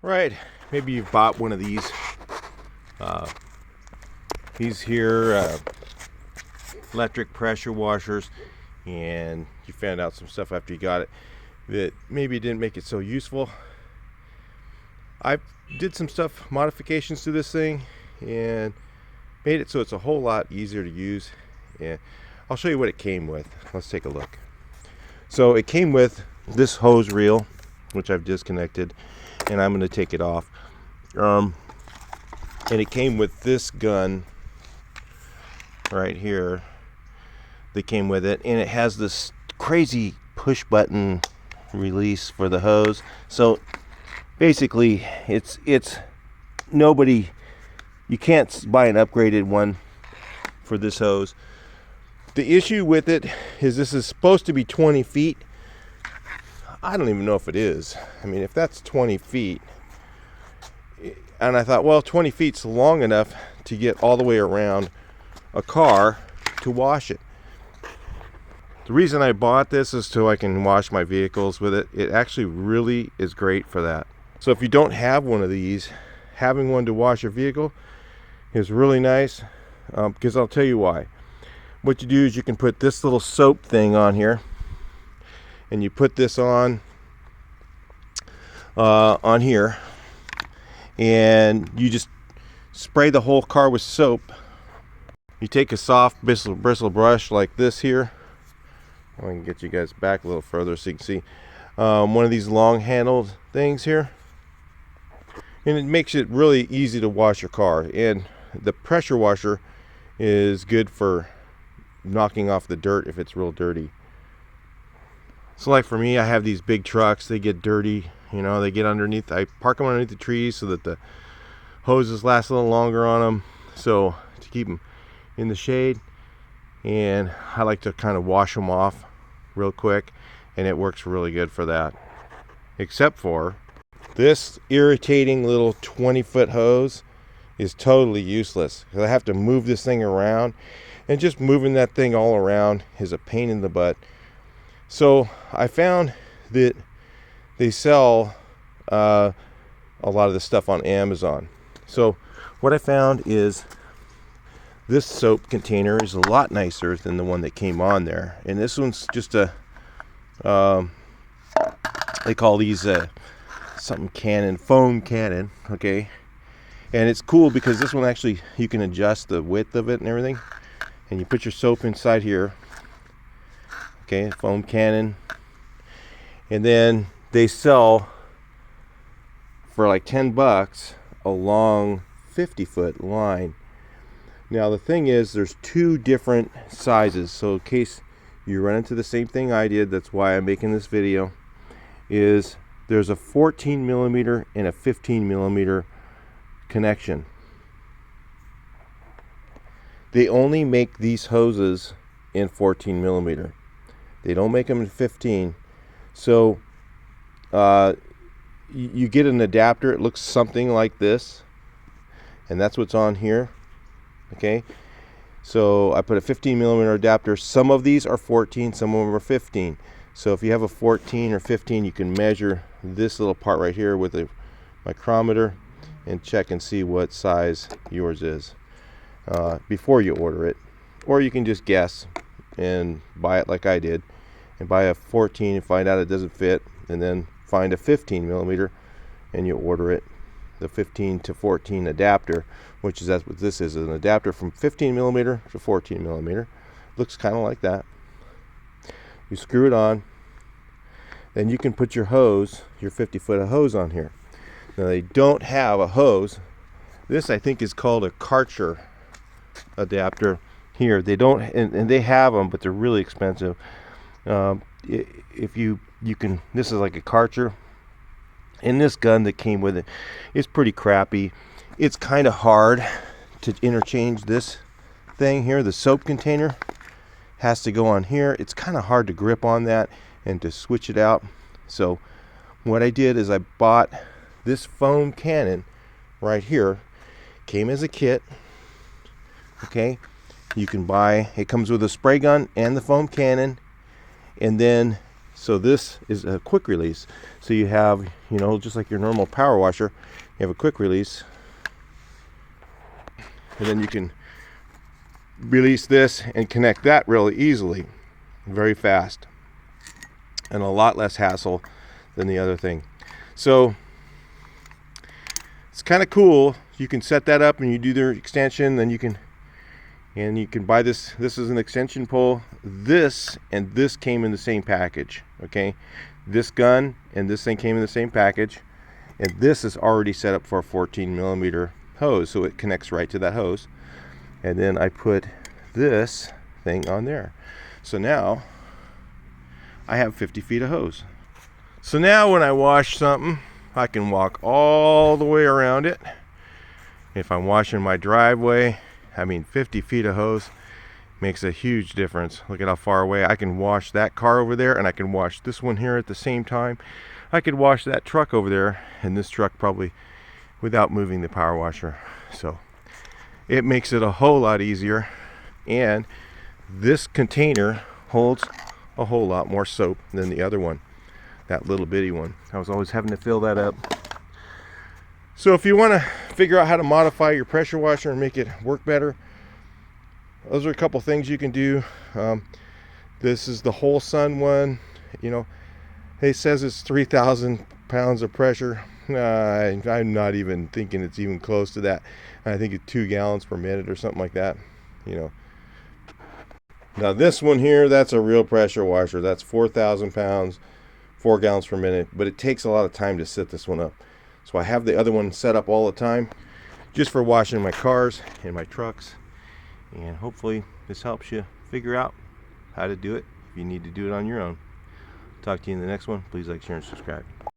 Right, maybe you've bought one of uh, these here electric pressure washers, and you found out some stuff after you got it that maybe didn't make it so useful. I did some modifications to this thing and made it so it's a whole lot easier to use, and I'll show you what it came with. Let's take a look. So it came with this hose reel, which I've disconnected, and I'm going to take it off. And it came with this gun right here that came with it, and it has this crazy push button release for the hose. So basically it's you can't buy an upgraded one for this hose. The issue with it is this is supposed to be 20 feet. I don't even know if it is. I mean, if that's 20 feet, and I thought, well, 20 feet's long enough to get all the way around a car to wash it. The reason I bought this is so I can wash my vehicles with it. It actually really is great for that. So if you don't have one of these, having one to wash your vehicle is really nice, because I'll tell you why. What you do is you can put this little soap thing on here, and you put this on here, and you just spray the whole car with soap. You take a soft bristle brush like this here. I can get you guys back a little further so you can see one of these long handled things here, and it makes it really easy to wash your car. And the pressure washer is good for knocking off the dirt if it's real dirty. So like for me, I have these big trucks, they get dirty, they get underneath. I park them underneath the trees so that the hoses last a little longer on them, so to keep them in the shade. And I like to kind of wash them off real quick, and it works really good for that. Except for this irritating little 20-foot hose is totally useless, because I have to move this thing around, and just moving that thing all around is a pain in the butt. So I found that they sell a lot of this stuff on Amazon. So what I found is this soap container is a lot nicer than the one that came on there, and this one's just a they call these something cannon, foam cannon, okay? And it's cool because this one actually, you can adjust the width of it and everything, and you put your soap inside here, okay? Foam cannon. And then they sell for like $10 a long 50-foot line. Now the thing is, there's two different sizes, so in case you run into the same thing I did, that's why I'm making this video, is there's a 14 millimeter and a 15 millimeter connection. They only make these hoses in 14 millimeter. They don't make them in 15. So you get an adapter. It looks something like this, and that's what's on here. Okay, so I put a 15 millimeter adapter. Some of these are 14, some of them are 15. So if you have a 14 or 15, you can measure this little part right here with a micrometer and check and see what size yours is before you order it. Or you can just guess and buy it like I did, and buy a 14 and find out it doesn't fit, and then find a 15 millimeter and you order it, the 15 to 14 adapter, which is, that's what this is, an adapter from 15 millimeter to 14 millimeter. Looks kind of like that. You screw it on, then you can put your hose, your 50-foot hose on here. Now they don't have a hose. This I think is called a Karcher adapter here. They don't, and they have them, but they're really expensive. If you can, this is like a Karcher. And this gun that came with it is pretty crappy. It's kind of hard to interchange this thing here. The soap container has to go on here. It's kind of hard to grip on that and to switch it out. So what I did is I bought this foam cannon right here. Came as a kit. Okay, you can buy, it comes with a spray gun and the foam cannon, and then So this is a quick release. So you have, you know, just like your normal power washer, you have a quick release, and then you can release this and connect that really easily, very fast, and a lot less hassle than the other thing. So it's kind of cool. You can set that up and you do their extension, then you can buy this. This is an extension pole. This and this came in the same package. Okay, this gun and this thing came in the same package, and this is already set up for a 14 millimeter hose, so it connects right to that hose. And then I put this thing on there, so now I have 50 feet of hose. So now when I wash something, I can walk all the way around it. If I'm washing my driveway, I mean, 50 feet of hose makes a huge difference. Look at how far away I can wash that car over there, and I can wash this one here at the same time. I could wash that truck over there and this truck probably without moving the power washer. So it makes it a whole lot easier, and this container holds a whole lot more soap than the other one, that little bitty one. I was always having to fill that up. So if you want to figure out how to modify your pressure washer and make it work better, those are a couple things you can do. This is the Whole Sun one. You know, it says it's 3,000 pounds of pressure. I'm not even thinking it's even close to that. I think it's 2 gallons per minute or something like that. You know. Now this one here, that's a real pressure washer. That's 4,000 pounds, 4 gallons per minute. But it takes a lot of time to set this one up. So I have the other one set up all the time, just for washing my cars and my trucks. And hopefully this helps you figure out how to do it if you need to do it on your own. Talk to you in the next one. Please like, share, and subscribe.